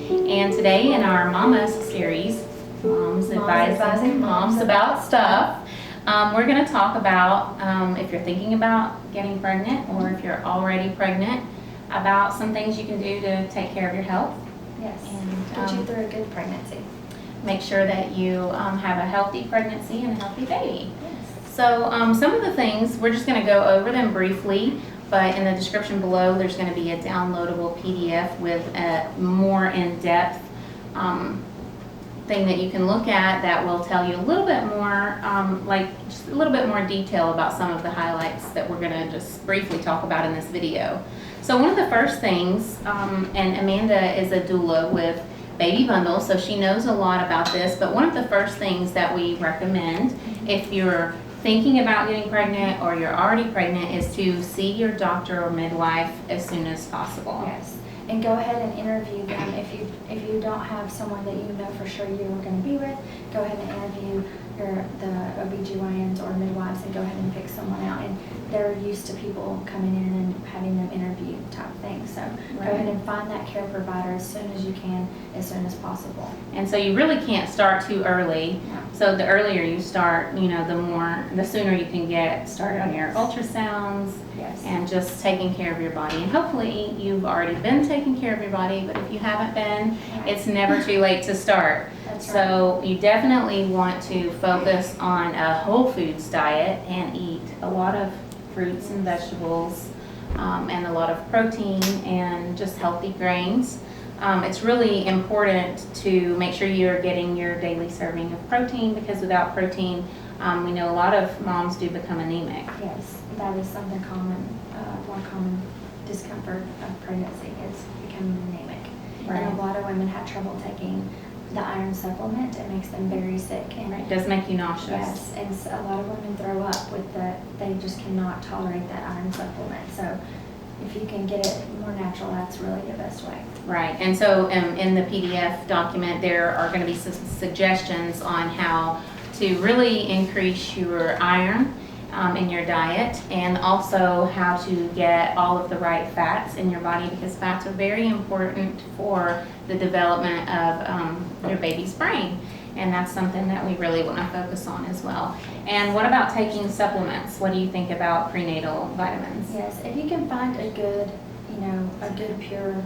And today in our MAMAS series, Moms Advising Moms About Stuff, we're going to talk about if you're thinking about getting pregnant or if you're already pregnant, about some things you can do to take care of your health. Yes, and put you through a good pregnancy. Make sure that you have a healthy pregnancy and a healthy baby. Yes. So some of the things, we're just going to go over them briefly, but in the description below there's going to be a downloadable PDF with a more in-depth thing that you can look at that will tell you a little bit more, like just a little bit more detail about some of the highlights that we're going to just briefly talk about in this video. So one of the first things, and Amanda is a doula with baby bundles, so she knows a lot about this, but one of the first things that we recommend if you're thinking about getting pregnant or you're already pregnant is to see your doctor or midwife as soon as possible. Yes, and go ahead and interview them. If you don't have someone that you know for sure you're going to be with, go ahead and interview the OBGYNs or midwives and go ahead and pick someone out. And they're used to people coming in and having them interview type thing. So go ahead and find that care provider as soon as you can, as soon as possible. And so you really can't start too early. No. So the earlier you start, you know, the sooner you can get started on your ultrasounds. Yes. And just taking care of your body. And hopefully you've already been taking care of your body, but if you haven't been, it's never too late to start. That's So you definitely want to focus on a whole foods diet and eat a lot of fruits and vegetables and a lot of protein and just healthy grains. It's really important to make sure you're getting your daily serving of protein, because without protein, we know a lot of moms do become anemic. Yes, that is something common, more common discomfort of pregnancy is becoming anemic. Right. And a lot of women have trouble taking the iron supplement. It makes them very sick. And It does make you nauseous. yes, and a lot of women throw up with that. They just cannot tolerate that iron supplement. So if you can get it more natural, that's really the best way. Right, and so in the PDF document, there are going to be some suggestions on how to really increase your iron in your diet, and also how to get all of the right fats in your body, because fats are very important for the development of your baby's brain. And that's something that we really want to focus on as well. And what about taking supplements? What do you think about prenatal vitamins? Yes, if you can find a good, a good pure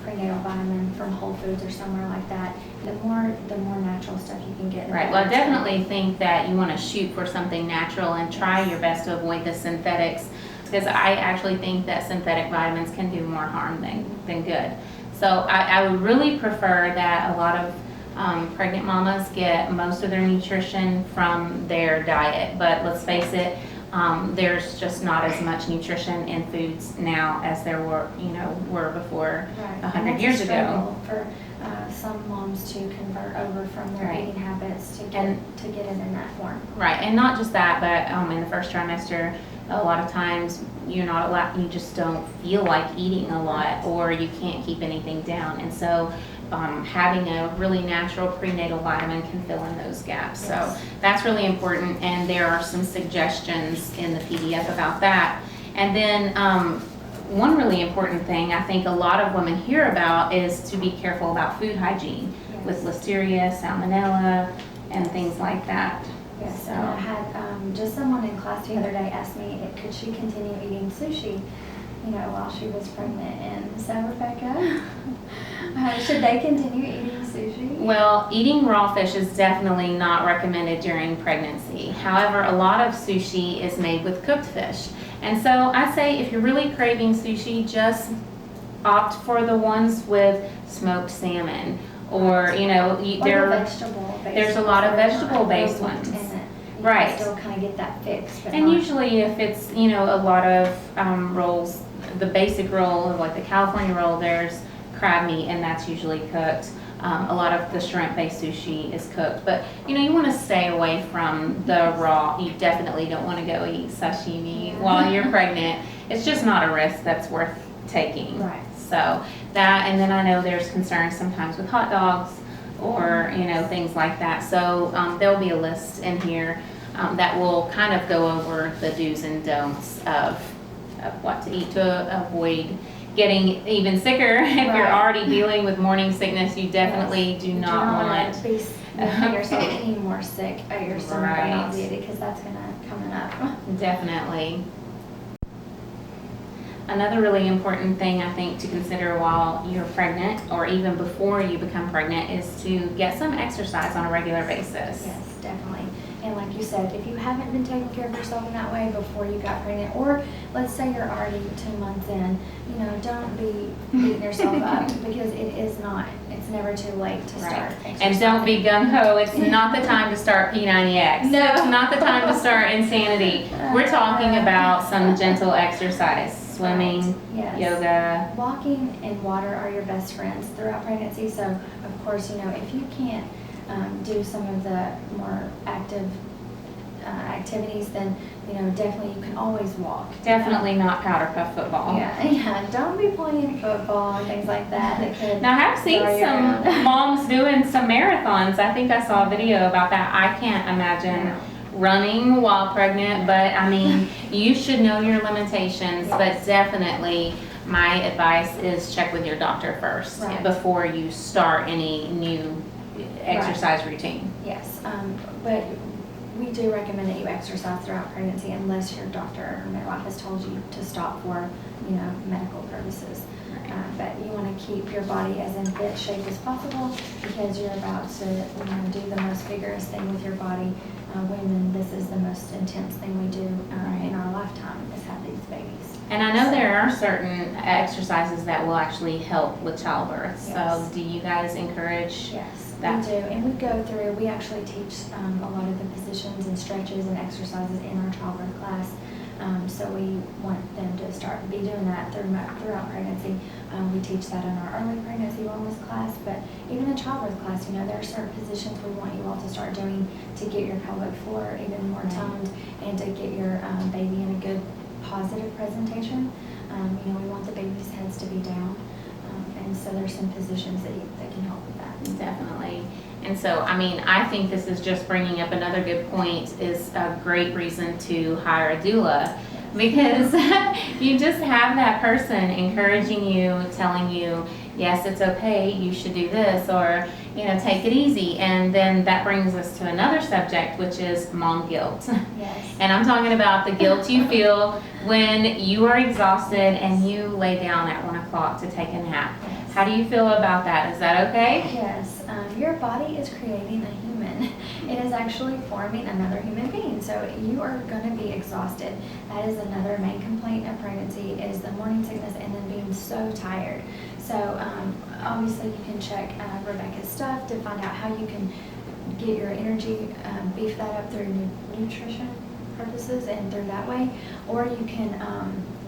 prenatal vitamin from Whole Foods or somewhere like that, the more natural stuff you can get. Right, well, I definitely think that you want to shoot for something natural and try your best to avoid the synthetics, because I actually think that synthetic vitamins can do more harm than good. So I would really prefer that a lot of pregnant mamas get most of their nutrition from their diet, but let's face it, there's just not as much nutrition in foods now as there were before 100 years ago. For some moms to convert over from their Right. eating habits to get it in that form. Right, and not just that, but in the first trimester, a lot of times you just don't feel like eating a lot, or you can't keep anything down, and so having a really natural prenatal vitamin can fill in those gaps. Yes. So that's really important, and there are some suggestions in the PDF about that. And then one really important thing I think a lot of women hear about is to be careful about food hygiene. Yes. With listeria, salmonella, and things like that. Yes, So. and I had just someone in class the other day asked me, could she continue eating sushi, while she was pregnant? And so, Rebecca, should they continue eating sushi? Well, eating raw fish is definitely not recommended during pregnancy. However, a lot of sushi is made with cooked fish. And so I say if you're really craving sushi, just opt for the ones with smoked salmon, or, there's a lot of vegetable-based ones. Right. You still kind of get that fix. But And usually if it's, a lot of rolls, the basic roll, like the California roll, there's crab meat, and that's usually cooked. A lot of the shrimp-based sushi is cooked, but you want to stay away from the raw. You definitely don't want to go eat sashimi while you're pregnant. It's just not a risk that's worth taking. Right. So that, and then I know there's concerns sometimes with hot dogs or things like that. So there'll be a list in here that will kind of go over the do's and don'ts of what to eat to avoid getting even sicker. If you're Right. already dealing with morning sickness, you definitely Yes. do You not want. to be making yourself any more sick at your stomach Right. or nauseated, because that's gonna coming up. Definitely. Another really important thing I think to consider while you're pregnant or even before you become pregnant is to get some exercise on a regular basis. Yes, definitely. And like you said, if you haven't been taking care of yourself in that way before you got pregnant, or let's say you're already 2 months in, you know, don't be beating yourself up, because it's never too late to start exercising. And don't be gung-ho. It's not the time to start P90X. No. It's not the time to start insanity. We're talking about some gentle exercise. Swimming, Right. Yes. yoga. Walking and water are your best friends throughout pregnancy. So, of course, you know, if you can't do some of the more active activities, then, you know, definitely you can always walk. Definitely not powder puff football. Yeah. Don't be playing football and things like that. That could Now, I have seen throw you some around. moms doing some marathons. I think I saw a video about that. I can't imagine running while pregnant, but I mean, you should know your limitations, but definitely my advice is check with your doctor first before you start any new exercise routine. Yes, but we do recommend that you exercise throughout pregnancy unless your doctor or midwife has told you to stop for, you know, medical purposes. But you want to keep your body as in fit shape as possible, because you're about to, you know, do the most vigorous thing with your body. Women, this is the most intense thing we do in our lifetime, is have these babies. And I know there are certain exercises that will actually help with childbirth. Yes. So do you guys encourage Yes, that? we do. And we go through, we actually teach a lot of the positions and stretches and exercises in our childbirth class. So we want them to be doing that throughout pregnancy. We teach that in our early pregnancy wellness class, but even in childbirth class, you know, there are certain positions we want you all to start doing to get your pelvic floor even more toned and to get your baby in a good positive presentation. You know, we want the baby's heads to be down, and so there's some positions that can help with that. Definitely. And so, I mean, I think this is just bringing up another good point, is a great reason to hire a doula, because you just have that person encouraging you, telling you, yes, it's okay, you should do this, or, you know, take it easy. And then that brings us to another subject, which is mom guilt. Yes. And I'm talking about the guilt you feel when you are exhausted and you lay down at 1 o'clock to take a nap. Yes. How do you feel about that? Is that okay? Yes. Your body is creating a human. It is actually forming another human being. So you are going to be exhausted. That is another main complaint of pregnancy, is the morning sickness and then being so tired. So obviously you can check Rebecca's stuff to find out how you can get your energy, beef that up through nutrition purposes and through that way, or you can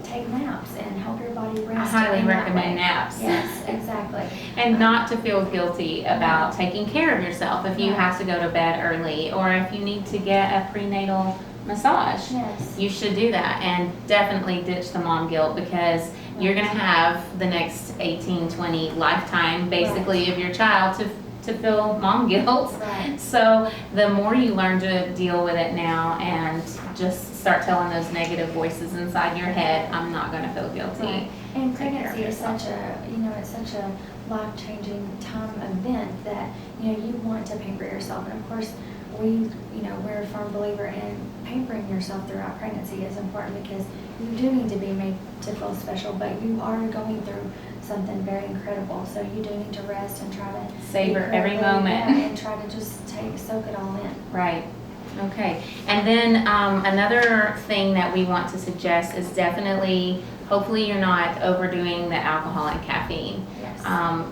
take naps and help your body rest. I highly in that recommend way. naps. Yes, exactly. And not to feel guilty about taking care of yourself if you have to go to bed early, or if you need to get a prenatal massage. Yes. You should do that, and definitely ditch the mom guilt, because you're going to have the next 18, 20 lifetime basically of your child to feel mom guilt. Right. So the more you learn to deal with it now and just start telling those negative voices inside your head, I'm not going to feel guilty. Right. And Take care of pregnancy is yourself. such a, you know, it's such a life-changing time event that, you know, you want to pamper yourself. And of course, we're a firm believer in pampering yourself throughout pregnancy is important, because you do need to be made to feel special, but you are going through something very incredible. So you do need to rest and try to Savor every moment. and try to just soak it all in. Right. Okay. And then another thing that we want to suggest is definitely, hopefully you're not overdoing the alcohol and caffeine. Yes.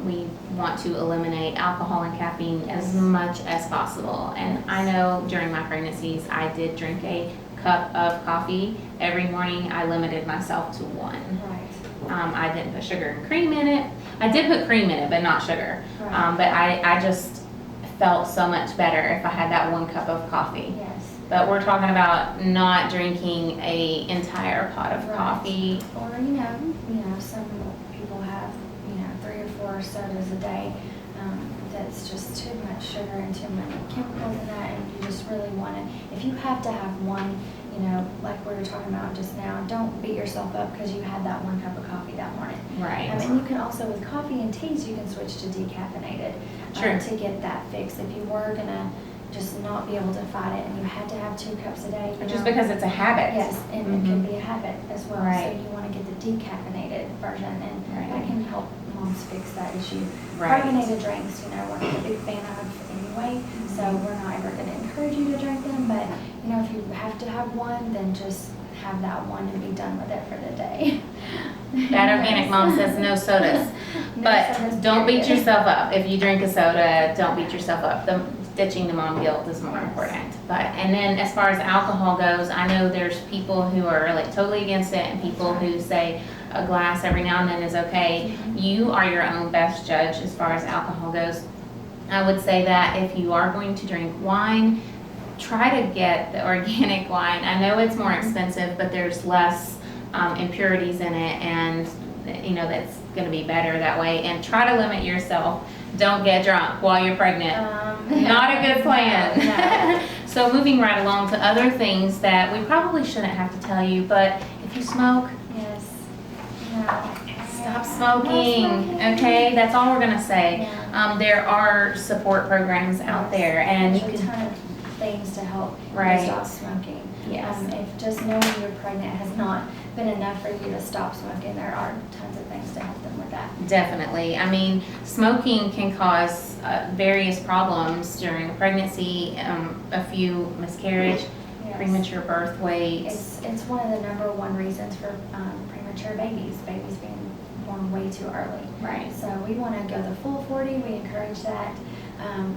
We want to eliminate alcohol and caffeine as much as possible. And I know during my pregnancies, I did drink a cup of coffee every morning. I limited myself to 1. Right. I didn't put sugar and cream in it. I did put cream in it, but not sugar. Right. But I just felt so much better if I had that 1 cup of coffee. Yes. But we're talking about not drinking a entire pot of coffee. Or, some people have, 3 or 4 sodas a day. That's just too much sugar and too many chemicals in that, and you just really want to, if you have to have one, you know, like we were talking about just now, don't beat yourself up because you had that 1 cup of coffee that morning. Right. And you can also, with coffee and teas, you can switch to decaffeinated Sure. to get that fix. If you were gonna just not be able to fight it and you had to have 2 cups a day, Just because it's a habit. Yes, and it can be a habit as well. Right. So you want to get the decaffeinated version, and Right. that can help moms fix that issue. Right. Carbonated drinks, you know, we're not a big fan of anyway, so we're not ever going to encourage you to drink them. But you know, if you have to have one, then just have that one and be done with it for the day. That Organic Mom says no sodas. No But sodas, don't beat period. yourself up. If you drink a soda, don't beat yourself up. Ditching the mom guilt is more important. And then as far as alcohol goes, I know there's people who are like totally against it and people who say a glass every now and then is okay. You are your own best judge as far as alcohol goes. I would say that if you are going to drink wine, try to get the organic wine. I know it's more expensive, but there's less impurities in it, and you know that's going to be better that way. And try to limit yourself. Don't get drunk while you're pregnant. Not a good plan. No. So moving right along to other things that we probably shouldn't have to tell you, but if you smoke, Yes. No. stop smoking, okay? That's all we're gonna say. Yeah. There are support programs out there, and you There's a can, ton of things to help Right. you stop smoking. Yes. If just knowing you're pregnant has not been enough for you to stop smoking, there are tons of things to help them with that. definitely. I mean, smoking can cause various problems during pregnancy, a few miscarriage, Yes. premature birth weights. It's one of the #1 reasons for premature babies being born way too early. Right. So we want to go the full 40. We encourage that.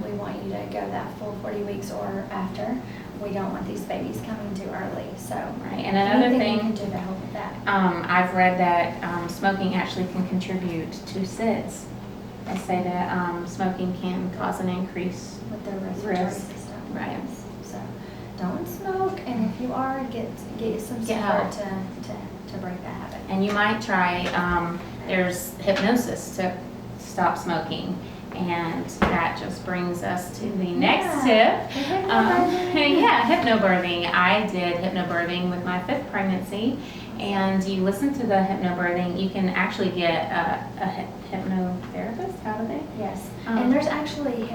We want you to go that full 40 weeks or after. We don't want these babies coming too early. So Right. And another anything thing, you can do to help with that. I've read that smoking actually can contribute to SIDS. They say that smoking can cause an increase. With the respiratory Risk. system. Right. Yes. So don't smoke, and if you are, get some Get support help. to break that habit. And you might try, there's hypnosis to stop smoking. And that just brings us to the next tip. Yeah, hypnobirthing. I did hypnobirthing with my 5th pregnancy. And you listen to the hypnobirthing, you can actually get a hypnotherapist, how do they? Yes, Um, and there's actually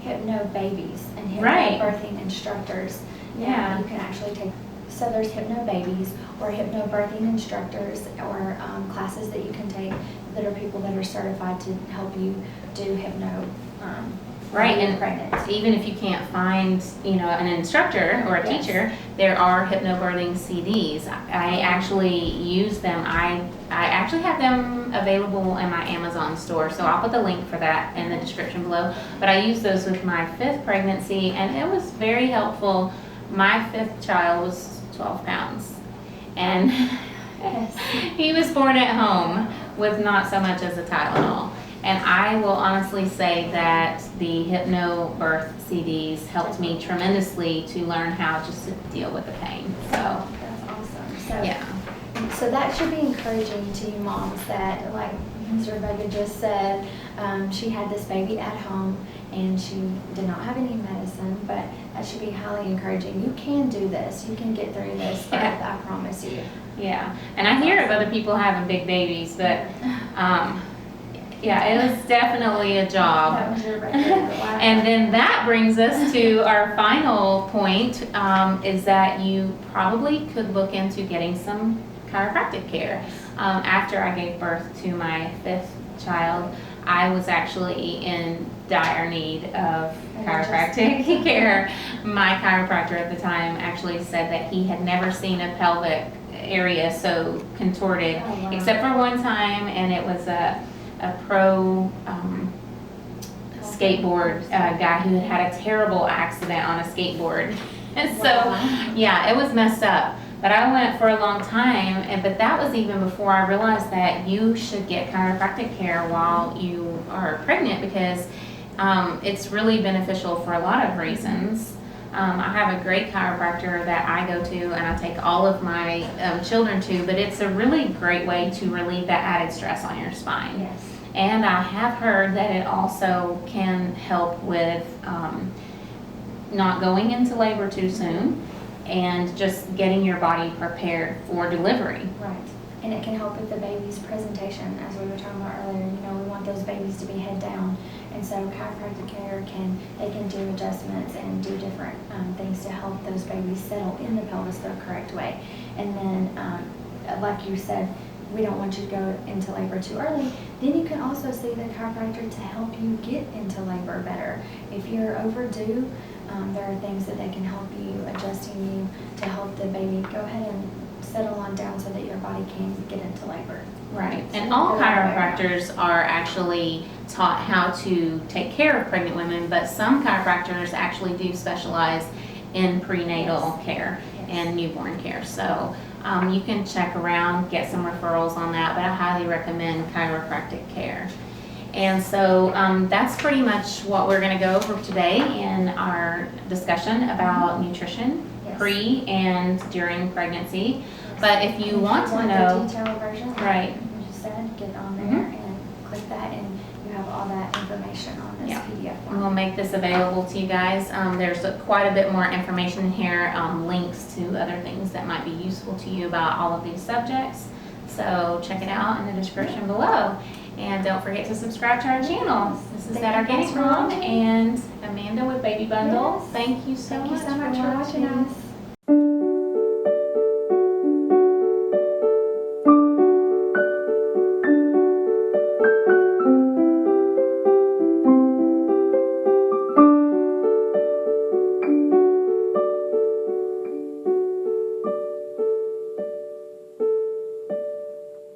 Hypnobabies and Right. hypnobirthing instructors. Yeah. You can actually take, so there's Hypnobabies or hypnobirthing instructors or classes that you can take that are people that are certified to help you do hypno. Right, while you're and pregnant. even if you can't find, you know, an instructor or a Yes. teacher, there are hypnobirthing CDs. I actually use them. I actually have them available in my Amazon store, so I'll put the link for that in the description below. But I used those with my 5th pregnancy, and it was very helpful. My 5th child was 12 pounds, and Yes. he was born at home with not so much as a Tylenol. And I will honestly say that the Hypnobirth CDs helped me tremendously to learn how just to deal with the pain. So, That's awesome. So, yeah. So that should be encouraging to you moms that, like Ms. Rebecca just said, she had this baby at home and she did not have any medicine, but that should be highly encouraging. You can do this. You can get through this, Yeah. I promise you. Yeah. And I hear of other people having big babies, but yeah, it was definitely a job. That was your record. And then that brings us to our final point, is that you probably could look into getting some chiropractic care. After I gave birth to my 5th child, I was actually in dire need of chiropractic care. My chiropractor at the time actually said that he had never seen a pelvic area so contorted, Oh, wow. except for one time, and it was a pro skateboard guy who had had a terrible accident on a skateboard. And so, Wow. yeah, it was messed up. But I went for a long time, but that was even before I realized that you should get chiropractic care while you are pregnant, because it's really beneficial for a lot of reasons. I have a great chiropractor that I go to and I take all of my children to, but it's a really great way to relieve that added stress on your spine. Yes. And I have heard that it also can help with not going into labor too soon. and just getting your body prepared for delivery. Right. And it can help with the baby's presentation, as we were talking about earlier. You know, we want those babies to be head down. And so chiropractic care they can do adjustments and do different things to help those babies settle in the pelvis the correct way. And then, like you said, we don't want you to go into labor too early. Then you can also see the chiropractor to help you get into labor better. If you're overdue, there are things that they can help you, adjusting you to help the baby go ahead and settle on down so that your body can get into labor. Right, So and all that's the way around. chiropractors are actually taught how to take care of pregnant women, but some chiropractors actually do specialize in prenatal care and newborn care. So you can check around, get some referrals on that, but I highly recommend chiropractic care. And so that's pretty much what we're going to go over today in our discussion about nutrition Yes. pre and during pregnancy. Yes. But if you want to know, the detailed version, right. like you just said, get on there Mhm. and click that, and you have all that information on this Yeah. PDF We'll form. make this available to you guys. There's quite a bit more information here, links to other things that might be useful to you about all of these subjects. So check it out in the description below. And don't forget to subscribe to our channel. This is That Organic Mom and Amanda with Baby Bundle. Yes. Thank you so Thank much you so much for watching us.